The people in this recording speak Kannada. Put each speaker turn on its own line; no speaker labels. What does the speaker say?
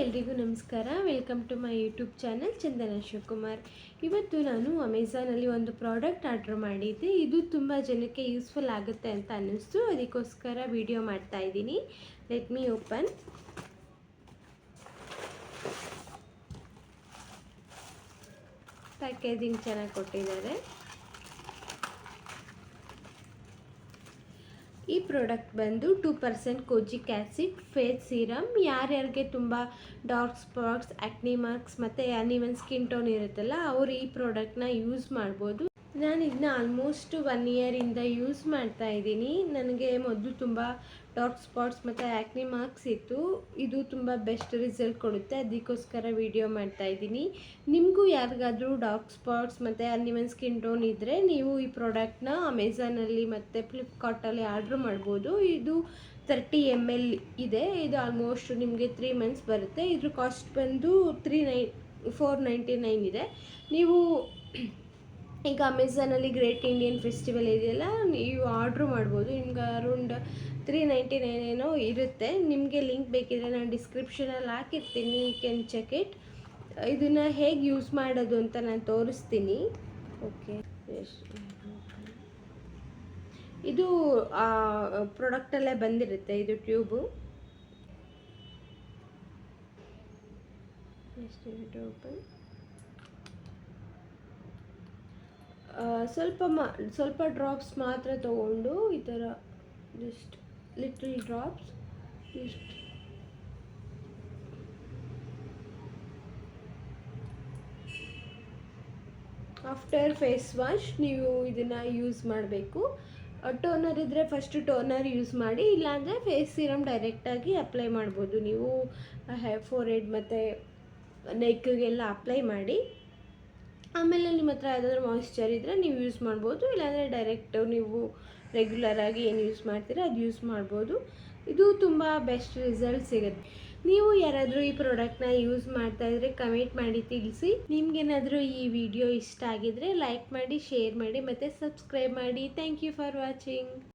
ಎಲ್ರಿಗೂ ನಮಸ್ಕಾರ. Welcome to my YouTube channel Chandana Shivakumar. ಇವತ್ತು ನಾನು ಅಮೆಝಾನಲ್ಲಿ ಒಂದು ಪ್ರಾಡಕ್ಟ್ ಆರ್ಡರ್ ಮಾಡಿದ್ದೆ. ಇದು ತುಂಬ ಜನಕ್ಕೆ ಯೂಸ್ಫುಲ್ ಆಗುತ್ತೆ ಅಂತ ಅನ್ನಿಸ್ತು, ಅದಕ್ಕೋಸ್ಕರ ವಿಡಿಯೋ ಮಾಡ್ತಾ ಇದ್ದೀನಿ. Let me open. ಪ್ಯಾಕೇಜಿಂಗ್ ಚೆನ್ನಾಗಿ ಕೊಟ್ಟಿದ್ದಾರೆ. ಈ ಪ್ರಾಡಕ್ಟ್ ಬಂದು 2% ಕೋಜಿಕ್ ಆ್ಯಸಿಡ್ ಫೇಸ್ ಸೀರಮ್. ಯಾರ್ಯಾರಿಗೆ ತುಂಬ ಡಾರ್ಕ್ ಸ್ಪಾಟ್ಸ್, ಆ್ಯಕ್ನಿ ಮಾರ್ಕ್ಸ್ ಮತ್ತು ಅನ್ಇವನ್ ಸ್ಕಿನ್ ಟೋನ್ ಇರುತ್ತಲ್ಲ, ಅವರು ಈ ಪ್ರಾಡಕ್ಟ್ನ ಯೂಸ್ ಮಾಡ್ಬೋದು. ನಾನು ಇದನ್ನ ಆಲ್ಮೋಸ್ಟ್ 1 ಇಯರಿಂದ ಯೂಸ್ ಮಾಡ್ತಾ ಇದ್ದೀನಿ. ನನಗೆ ಮೊದಲು ತುಂಬ ಡಾರ್ಕ್ ಸ್ಪಾಟ್ಸ್ ಮತ್ತು ಆ್ಯಕ್ನಿ ಮಾರ್ಕ್ಸ್ ಇತ್ತು. ಇದು ತುಂಬ ಬೆಸ್ಟ್ ರಿಸಲ್ಟ್ ಕೊಡುತ್ತೆ, ಅದಕ್ಕೋಸ್ಕರ ವಿಡಿಯೋ ಮಾಡ್ತಾ ಇದ್ದೀನಿ. ನಿಮಗೂ ಯಾರಿಗಾದರೂ ಡಾರ್ಕ್ ಸ್ಪಾಟ್ಸ್ ಮತ್ತು ಅನ್ಇವನ್ ಸ್ಕಿನ್ ಟೋನ್ ಇದ್ದರೆ ನೀವು ಈ ಪ್ರಾಡಕ್ಟ್ನ ಅಮೆಝಾನಲ್ಲಿ ಮತ್ತು ಫ್ಲಿಪ್ಕಾರ್ಟಲ್ಲಿ ಆರ್ಡ್ರ್ ಮಾಡ್ಬೋದು. ಇದು 30 ml ಇದೆ. ಇದು ಆಲ್ಮೋಸ್ಟ್ ನಿಮಗೆ 3 months ಬರುತ್ತೆ. ಇದ್ರ ಕಾಸ್ಟ್ ಬಂದು $499 ಇದೆ. ನೀವು ಈಗ ಅಮೆಝಾನಲ್ಲಿ ಗ್ರೇಟ್ ಇಂಡಿಯನ್ ಫೆಸ್ಟಿವಲ್ ಇದೆಯಲ್ಲ, ನೀವು ಆರ್ಡ್ರ್ ಮಾಡ್ಬೋದು. ನಿಮ್ಗೆ ಅರೌಂಡ್ $399 ಏನೋ ಇರುತ್ತೆ. ನಿಮಗೆ ಲಿಂಕ್ ಬೇಕಿದ್ರೆ ನಾನು ಡಿಸ್ಕ್ರಿಪ್ಷನಲ್ಲಿ ಹಾಕಿರ್ತೀನಿ, ಯು ಕ್ಯಾನ್ ಚೆಕ್ ಇಟ್. ಇದನ್ನು ಹೇಗೆ ಯೂಸ್ ಮಾಡೋದು ಅಂತ ನಾನು ತೋರಿಸ್ತೀನಿ. ಓಕೆ, ಇದು ಪ್ರಾಡಕ್ಟಲ್ಲೇ ಬಂದಿರುತ್ತೆ, ಇದು ಟ್ಯೂಬು. ಓಪನ್. ಸ್ವಲ್ಪ ಡ್ರಾಪ್ಸ್ ಮಾತ್ರ ತಗೊಂಡು ಈ ಥರ ಜಸ್ಟ್ ಲಿಟಲ್ ಡ್ರಾಪ್ಸ್ ಇಷ್ಟು ಆಫ್ಟರ್ ಫೇಸ್ ವಾಶ್ ನೀವು ಇದನ್ನು ಯೂಸ್ ಮಾಡಬೇಕು. ಟೋನರ್ ಇದ್ದರೆ ಫಸ್ಟು ಟೋನರ್ ಯೂಸ್ ಮಾಡಿ, ಇಲ್ಲಾಂದರೆ ಫೇಸ್ ಸೀರಮ್ ಡೈರೆಕ್ಟಾಗಿ ಅಪ್ಲೈ ಮಾಡ್ಬೋದು. ನೀವು ಫೋರ್ ಹೆಡ್ ಮತ್ತು ನೆಕ್ಗೆಲ್ಲ ಅಪ್ಲೈ ಮಾಡಿ, ಆಮೇಲೆ ನಿಮ್ಮ ಹತ್ರ ಯಾವುದಾದ್ರೂ ಮಾಯಿಶ್ಚರ್ ಇದ್ದರೆ ನೀವು ಯೂಸ್ ಮಾಡ್ಬೋದು. ಇಲ್ಲಾಂದರೆ ಡೈರೆಕ್ಟು ನೀವು ರೆಗ್ಯುಲರಾಗಿ ಏನು ಯೂಸ್ ಮಾಡ್ತೀರಾ ಅದು ಯೂಸ್ ಮಾಡ್ಬೋದು. ಇದು ತುಂಬ ಬೆಸ್ಟ್ ರಿಸಲ್ಟ್ ಸಿಗುತ್ತೆ. ನೀವು ಯಾರಾದರೂ ಈ ಪ್ರಾಡಕ್ಟ್ನ ಯೂಸ್ ಮಾಡ್ತಾಯಿದ್ರೆ ಕಮೆಂಟ್ ಮಾಡಿ ತಿಳಿಸಿ. ನಿಮಗೇನಾದರೂ ಈ ವಿಡಿಯೋ ಇಷ್ಟ ಆಗಿದರೆ ಲೈಕ್ ಮಾಡಿ, ಶೇರ್ ಮಾಡಿ ಮತ್ತು ಸಬ್ಸ್ಕ್ರೈಬ್ ಮಾಡಿ. Thank you for watching.